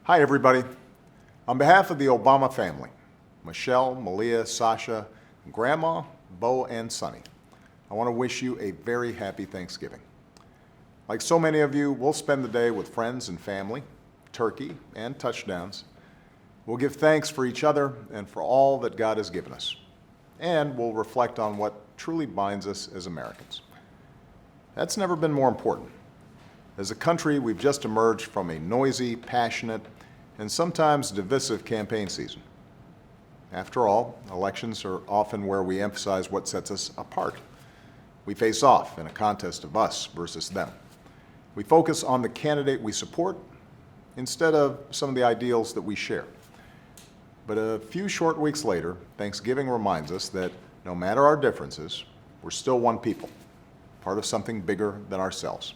Hi, everybody. On behalf of the Obama family, Michelle, Malia, Sasha, Grandma, Bo, and Sonny, I want to wish you a very happy Thanksgiving. Like so many of you, we'll spend the day with friends and family, turkey, and touchdowns. We'll give thanks for each other and for all that God has given us. And we'll reflect on what truly binds us as Americans. That's never been more important. As a country, we've just emerged from a noisy, passionate, and sometimes divisive campaign season. After all, elections are often where we emphasize what sets us apart. We face off in a contest of us versus them. We focus on the candidate we support instead of some of the ideals that we share. But a few short weeks later, Thanksgiving reminds us that no matter our differences, we're still one people, part of something bigger than ourselves.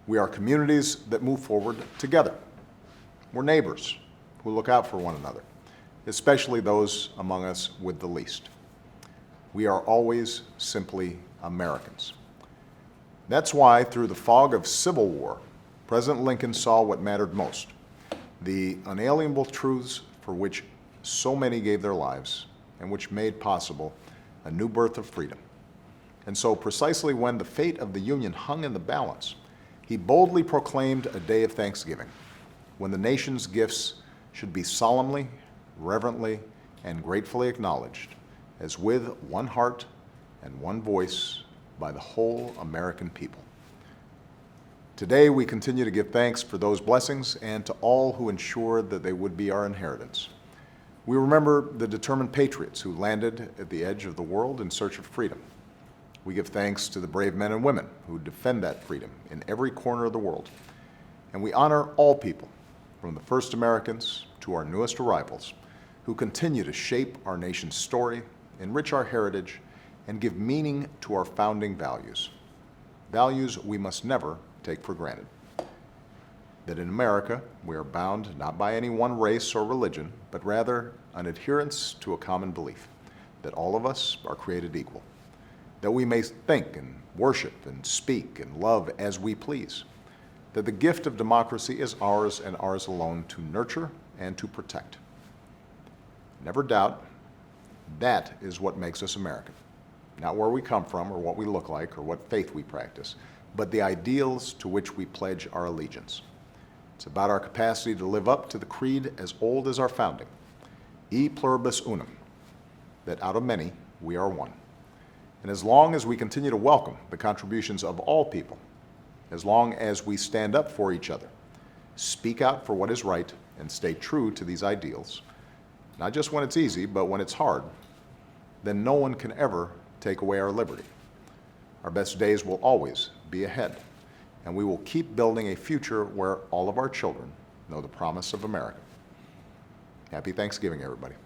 We are communities that move forward together. We're neighbors who look out for one another, especially those among us with the least. We are always simply Americans. That's why, through the fog of civil war, President Lincoln saw what mattered most, the unalienable truths for which so many gave their lives and which made possible a new birth of freedom. And so, precisely when the fate of the Union hung in the balance, he boldly proclaimed a day of thanksgiving, when the nation's gifts should be solemnly, reverently, and gratefully acknowledged, as with one heart and one voice by the whole American people. Today, we continue to give thanks for those blessings and to all who ensured that they would be our inheritance. We remember the determined patriots who landed at the edge of the world in search of freedom. We give thanks to the brave men and women who defend that freedom in every corner of the world. And we honor all people, from the first Americans to our newest arrivals, who continue to shape our nation's story, enrich our heritage, and give meaning to our founding values. Values we must never take for granted. That in America, we are bound not by any one race or religion, but rather an adherence to a common belief, that all of us are created equal. That we may think and worship and speak and love as we please. That the gift of democracy is ours and ours alone to nurture and to protect. Never doubt, that is what makes us American. Not where we come from or what we look like or what faith we practice, but the ideals to which we pledge our allegiance. It's about our capacity to live up to the creed as old as our founding, E pluribus unum, that out of many we are one. And as long as we continue to welcome the contributions of all people, as long as we stand up for each other, speak out for what is right, and stay true to these ideals, not just when it's easy, but when it's hard, then no one can ever take away our liberty. Our best days will always be ahead, and we will keep building a future where all of our children know the promise of America. Happy Thanksgiving, everybody.